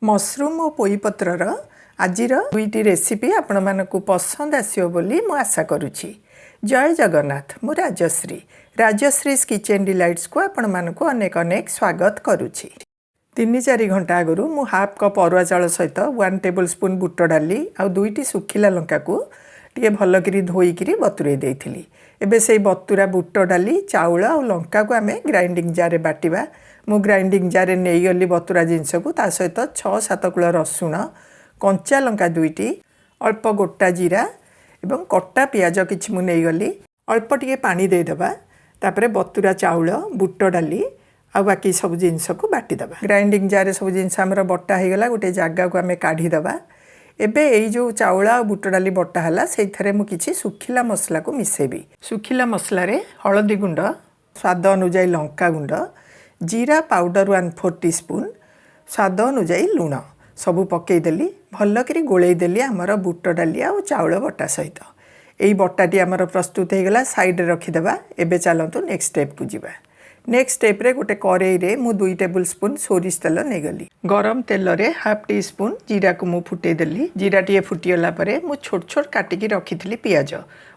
Mushroom और पोई पत्रर आजिर दुईटी recipe आपण मानकु पसंद आसियो बोली मु आशा करुछि। जय जगन्नाथ। मु राजश्रीज किचन डिलाइट्स को आपण मानकु अनेक अनेक स्वागत करुछि। 3-4 घंटा आगु मु हाफ कप अरुआ चाउल सहित 1 टेबल स्पून बुट डाली आ दुईटी सुखिला लंका को टे भलकरी धोईकी बतुरे देइथिली। एबे से बतुरा बुट डाली चाउल और लंका को आमे ग्राइंडिंग जार बाटिबा। मु ग्राइंडिंग जार नहीं गली बतुरा जिनस को ता सहित 6-7 कुल रसुण, कंचा लंका दुईटी, अल्प गोटा जीरा एवं कटा पियाज किछि मु नहीं गली। अल्प टिके पानी देदेबा, तापरे बतुरा चाउल बुट डाली आ बाकी सब जिनस को बाटिदेबा। ग्राइंडिंग जार सब जिनस आमर बटा होगला गोटे जगह को आम काढ़ीदेबा। एबे एई जो चाउल आ बुट डाली बटा हला सेइथरे मु किछि सुखिला मसला को मिसेबी। सुखिला मसला रे हळदी गुंड, स्वाद अनुसार लंका गुंड, जीरा पाउडर 1/4 टीस्पून, स्वाद अनुसार लुण सबू पकईदेली। भलकरी गोलईदेली आमर बुट डाली आ चाउल बटा सहित। यही बटाटी आमर प्रस्तुत होगला, साइड रखीदेबा। एबे चलतु नेक्स्ट स्टेप को जीवा। नेक्स्ट स्टेप रे गोटे कड़ाई रे मु 2 टेबल स्पून सोरिष तेल नहीं गली। गरम तेल रे हाफ टी स्पून जीरा को मु फुटे देली। जीरा टी फुटीगला परे मु छोट छोट काटिकी रखी पियाज,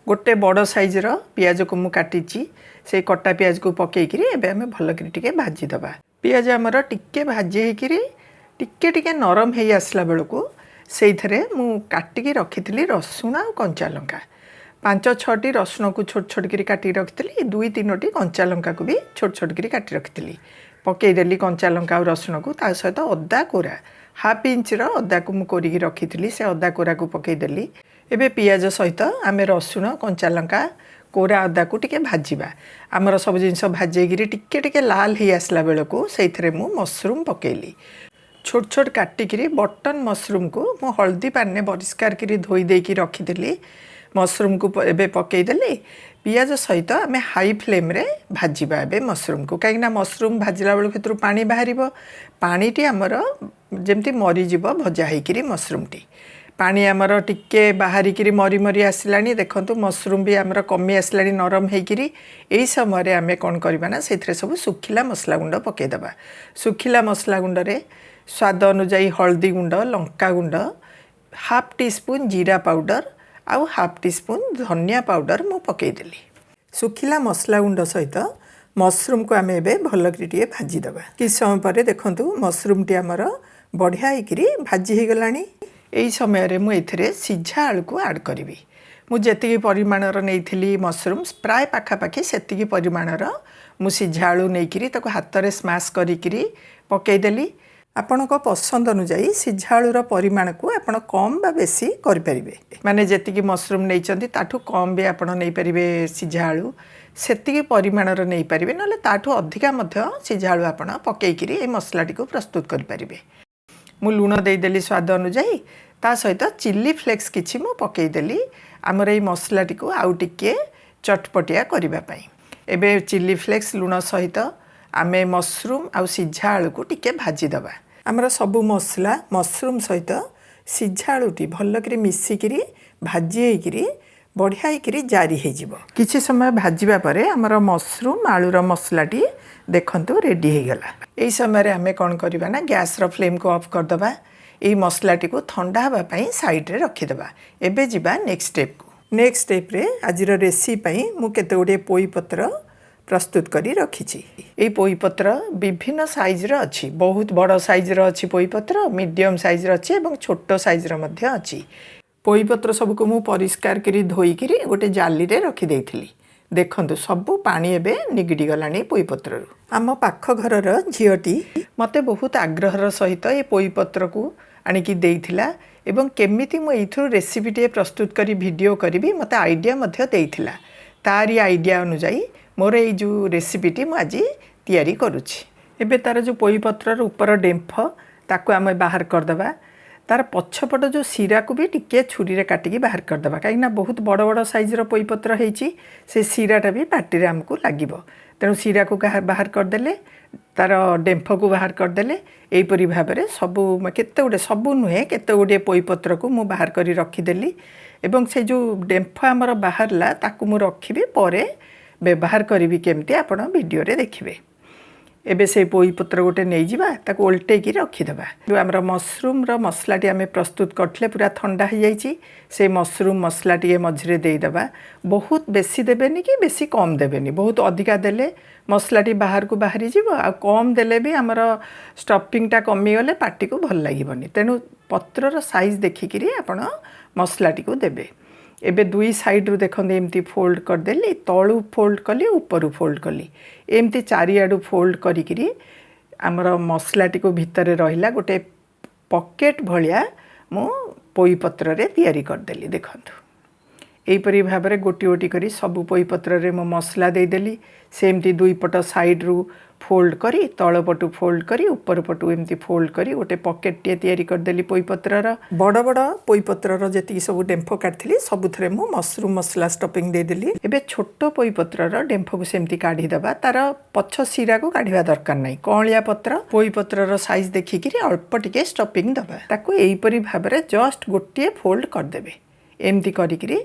गोटे बड़ साइज रो पियाज को मु काटिची। से कटा पियाज को पकईकरी एबे हमें भलकरी टिके भाजी दबा। पियाज आमर टिके भाजी हेकरी टिके टिके नरम हे आसला बेलको सेइथरे मु काटिकी रखी रसुण और कंचा लंका। 5-6टी रसुण को छोट छोट करी काटी रखी। 2-3टी कंचा लंका को भी छोट छोट करी काटी रखी। पकईदेली कंचा लंका और रसुण को ता सहित अदा कोरा हाफ इंच अदा को मुझे रखी। से अदा कोरा को पकईदेली। एबे पियाज सहित आम रसुण कंचा लंका कोरा अदा को टिके भाजीबा। आमर सब जिनस भाजीगिरी टिके टिके लाल ही आसला बेलको सेइथरे मु मशरूम पकेली। छोट छोट काटिकी बटन मशरूम को मु हल्दी पानी परिष्कार करी धोई देकी रखीदेली। मशरूम को एबे पकईदेली। पियाज सहित आम हाई फ्लेम रे भाजीबा एबे मशरूम को, कहीं मशरूम भाजला बेल क्षेत्र पानी बाहर। पानीटी आमर जमती मरीजिव भजा होकर मशरूम टी पानी आमर टिके बाहरिकी मरी मरी आसलानी। देखंतु मशरूम भी आमर कमी आसलानी नरम होकर। यही समय आम कौन करवा से सब सुखिला मसला गुंड पकईदेबा। सुखिला मसला गुंड रे स्वाद अनुसार हल्दी गुंड, लंका गुंड, हाफ टी स्पून जीरा पाउडर आउ हाफ टी स्पून धनिया पाउडर मु पकईदेली। सुखिला मसला गुंड सहित मशरूम को आम एबे भलकरी टिके भाजीदेबा। कि समय पर देखंतु मशरूम टी आमर बढ़िया होकर भाजी हो गलानी। यही समय मुझे सीझा आलू को आड करी। मुझे परिमाणर नहीं मशरूम प्राय पाखापाखि से परिमाणर मु सीझा आलू नहीं हाथ में स्माश करी पकईदेली। आपण पसंद अनुसार सीझा आलूर परिमाण को आपण कम बा बेसी करें। माने जी मशरूम नहीं ताठू कम भी आपण नहीं पारे सीझा आलू से परिमाणर नहीं पारे ना ताठू अधिका सीझा आलू आपण पकईकरी मसलाटी को प्रस्तुत करें। मु लुण देदेली स्वाद अनुसार, ता सहित चिली फ्लेक्स किछि मु पकईदेली आमर ये मसलाटी को आउ टिके चटपटिया करने। एबे चिली फ्लेक्स लुण सहित आमे मशरूम आउ सीझा आलू को टिके भाजीदेबा। आमर सबू मसला मशरूम सहित सीझा आलूटी भलकरी मिसिकी भाजी होकर बढ़िया होकर जारी हो। किछि समय भाजवा पर आमर मशरूम आलूर मसलाटी देखंतु रेडी हो गला। यही समय आम कौन करवा ना गैस रो फ्लेम को ऑफ करदबा। यही मसलाटी को ठंडा हाँवाई साइड रे रखीदेबा। एबे जीवा नेक्स्ट स्टेप को। नेक्स्ट स्टेप रे आजिर रेसिपी मु केते गुडे पोई पत्र प्रस्तुत करी रखिछि। एई पोई पत्र विभिन्न साइज रो अछि। बहुत बड़ साइज रो अछि पोई पत्र, मीडियम साइज रो अछि एवं छोट साइज रो मध्य अछि। पोई पत्र सबको मु परिष्कार करी धोईकी गोटे जाली रे रखी देइथिली। देखंतु सबू पानी एबे निगड़ी गलानी पोई पत्ररू। आम पाख घरर झीटी मते बहुत आग्रहर सहित ये पोई पत्र को आनिकी देइथिला एवं केमिति मु एथुर रेसिपी टे प्रस्तुत करी वीडियो करी मते आइडिया मध्य देइथिला। तारी आइडिया अनुसार मोर ये जो रेसिपीटी मु आज तैयारी करुछि। एबे तार जो पोई पत्रर ऊपर डेम्फ ताको आम बाहर करदबा। तार पछपट जो सीरा को भी टिके छुरी रे काटिकी बाहर करदबा, कहीं बहुत बड़ बड़ साइज रो पोई पत्र होइछि। से सीराटा भी पार्टी रे हमको लागिबो। तेणु सीरा को बाहर करदेले, तार डेम्फ को बाहर करदेले। एहीपरि भाव में सबू केते गुडे सबू नुहे केते गुडे पोई पत्र को मु बाहर करी रखीदेली। एवं से जो डेम्फ आमर बाहरला ताकू मु रखिबी परे व्यवहार करी केमती आपण वीडियो रे देखिबे। एबे से पोई पत्र गोटे नहीं जावा ताको ओल्टेकी रखीदेवा जो आम मसरूम मसलाटी आम प्रस्तुत करते पूरा ठंडा हो जाइए से मसरूम मसला टी मझे देदेबा बहुत बेसी देवेनि कि बेसी कम देवेनि बहुत अधिका देले मसलाटी बाहर को बाहरी जीव आ कम देले भी आमर स्टफिंगटा कमीगले पार्टी को भल लगे तेणु पत्रर साइज देखिकी आपण मसलाटी को देवे एबे दुई साइड रू देखते एमती फोल्ड करदेली तलू फोल्ड कली ऊपर फोल्ड कली एमती चारिआडू फोल्ड करी आमर मसलाटी को भितर रहिला गोटे पॉकेट भलिया मु पोई पत्र रे तैयारी करदेली देखंतु एहीपरी भाव में गोटी गोटी करी सबू पोई पत्र रे मो मसला देदेली सेमती दुई पट साइड रू फोल्ड करी तल पटू फोल्ड करी ऊपर पटू एमती फोल्ड करी गोटे पॉकेट टे तैयारी करदेली पोई पत्रर बड़ बड़ पोई पत्रर जेतिकी सब डेम्फ काटली सबुथरे मु मसरूम मसला स्टफिंग देदेली एबे छोट पोई पत्रर डेम्फ को सेमती काढ़ी दबा तार पछ सिरा को काढ़िबा दरकार नाही कळिया पत्र पोई पत्रर साइज देखिकी अल्प टिके स्टफिंग दबा ताको एहीपरी भाव में जस्ट गोटे फोल्ड करदेबे एमती करिकिरी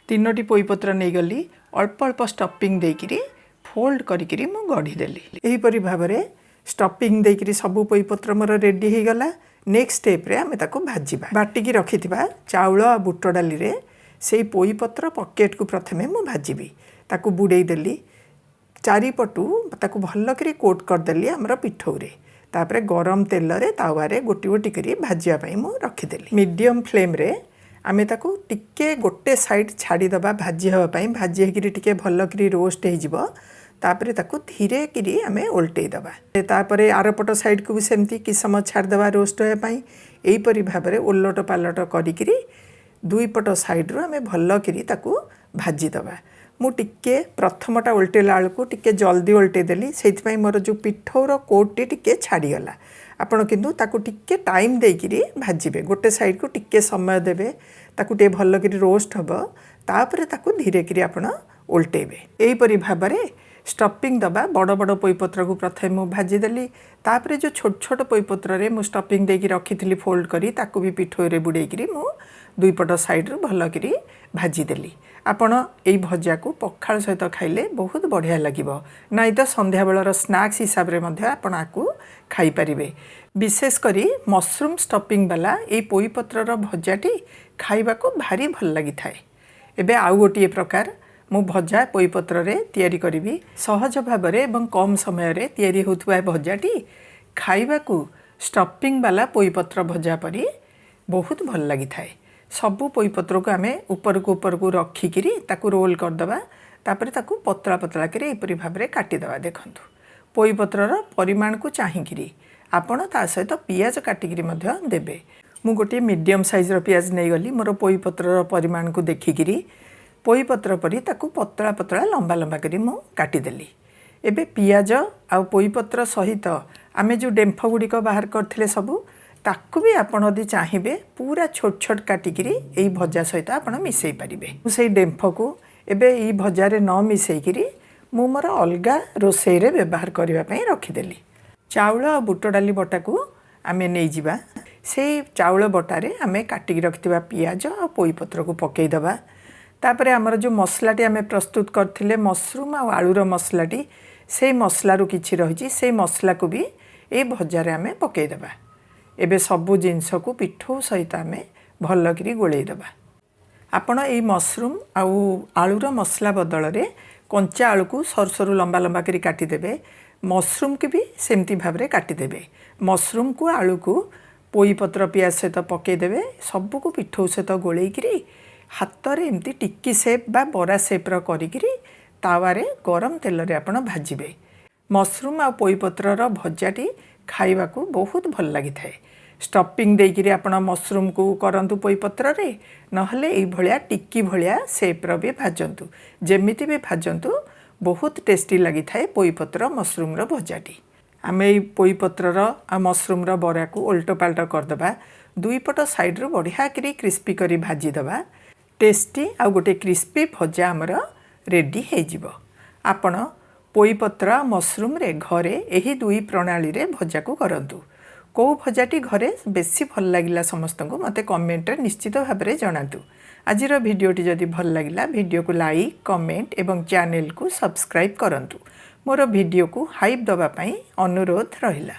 तीनोटी पोई पत्र नहीं गली अल्प अल्प स्टफिंग देकिरी फोल्ड करिकिरी मु गढ़ीदेली एहीपरी भाव में स्टफिंग देकिरी सबू पोई पत्र मोर रेडी हो गला नेक्स्ट स्टेप रे आमे ताको भाजिबा बाटिकी रखिथिबा चाउल आ बुट डाली रे सेई पोई पत्र पॉकेट को प्रथमे मु भाजिबी ताको बुड़ेई देली चारिपटू ताको भल करी कोट करदेली हमर पिठौ रे तापरे गरम तेल रे तावा रे गोटी गोटी करी भाजिया पई मु रखिदेली मीडियम फ्लेम रे आमे ताको टिके गोटे साइड छाड़ी दबा भाजी हवा पई भाजी हेकिरी टिके भल करी रोस्ट हे जिवो तापरे ताको धीरे करी आमे ओल्टेई दबा तापरे आरपट साइड को भी सेमती कि समय छाड़ दबा रोस्ट होया पई एही परी भाव में ओलट पालट करिकिरी दुई पट साइड रो आमे भल करी ताको भाजी दबा मु टिके प्रथमटा ओल्टेला आलू टिके जल्दी ओल्टे देली सेइथि मोर जो पिठौर कोट टिके छाड़ी गला आपण किंतु ताकू टिके टाइम देकिरी भाजिबे गोटे साइड को टिके समय देबे ताकू टे भल करी रोस्ट हबो तापरे ताकू धीरे करी आपण ओल्टेबे एही परी भाबरे स्टफिंग दबा बड़ बड़ पोई पत्र को प्रथमे मु भाजी देली तापरे जो छोट छोट पोई पत्र रे मु स्टफिंग देकी रखिथिली फोल्ड करी ताकू भी पिठो रे बुड़ेई करी मु दुई पट साइड रू भल करी भाजी देली आपण एई भजा को पखाल सहित खाइले बहुत बढ़िया लागिबो नाइ तो संध्या बेलर स्नैक्स हिसाब रे मध्ये आपण आकू खाई परिबे विशेष करी मशरूम स्टफिंग वाला एई पोई पत्रर भजाटी खाइबा को भारी भल लागि थाए एबे आउ गोटिए प्रकार मु भजा पोई पत्र रे तैयारी करिबी सहज भाव में एवं कम समय रे तैयारी होतुवा भजाटी खाइबा को स्टफिंग वाला पोई पत्र भजा परी बहुत भल लागि थाए सबू पोई पत्र को आमे ऊपर को रखिकी ताकू रोल करदबा तापर ताकू पतला पतला करी एपरी भाव में काटिदबा देखंतु पोई पत्रर परिमाण को चाहिकी आपण ता सहित पियाज काटिकी मध्य देबे मु गोटे मीडियम साइज रो पियाज नहीं गली मोर पोई पत्रर परिमाण को देखिकी पोई पत्र परी ताकू पतला पतला लंबा लंबा करी मु काटिदेली एबे पियाज आ पोई पत्र सहित आमे जो डेम्फ गुड़िक बाहर करथिले सबू ताकू भी आपण यदि चाहिए पूरा छोट छोट काटिकी यही भजा सहित आप मिसई पारे से डेम्फ को एबे ई भजारे न मिसईकरी मु मोर अलगा रोसई रे व्यवहार करने रखिदेली चाउल आ बुट डाली बटा को आमे नहीं जिबा से चाउल बटारे आमे काटिकी रखिथिबा पियाज आ पोई पत्र को पकई दबा तापरे हमर जो मसलाटी आमे प्रस्तुत करथिले मशरूम आ आलूर मसलाटी से मसलारू किछि रहिछि से मसला को भी ए भजारे आमे पकई दबा एबे सबू जिनस को पिठौ सहित आमे भल करी गोळेई दबा आपण ए मशरूम आउ आलूर मसला बदल रे कंचा आलू को सर सर लंबा लंबा करी काटी देबे मशरूम को भी सेमती भाव रे काटी देबे मशरूम को आलू को पोई पत्र पियाज सहित पकई देबे सबू को पिठौ सहित गोळेई करी हाथ रे एमती टिक्की शेप बा बरा शेप रो करी तावा रे गरम तेल रे आपण भाजिबे मशरूम आ पोई पत्रर भजाटी खाइबा को बहुत भल लगी थाए स्टफिंग देकिरी आपण मशरूम को करंतु पोई पत्र रे नहले एई भलिया टिक्की भलिया शेप रो भी भाजंतु जेमिति भी भाजंतु बहुत टेस्टी लगी थाए पोई पत्र मशरूम रो भजाटी आमे एई पोई पत्रर आ मशरूम रो बरा को उल्टो पाल्टो करदबा दुई पट साइड रो बढ़िया करी क्रिस्पी करी भाजी दबा टेस्टी आ गोटे क्रिस्पी भजा हमर रेडी हे जिवो आपण पोई पत्र मशरूम रे घरे यही दुई प्रणाली रे भजा को करंतु को भजाटी घरे बेसी भल लागिला समस्त को मते कमेंट रे निश्चित भाव में जणातु आजिर भिडियोटी जदि भल लागिला भिडियो को लाइक कमेंट एवं चैनल को सब्सक्राइब करंतु मोर वीडियो को हाइप दबा पई अनुरोध रहिला।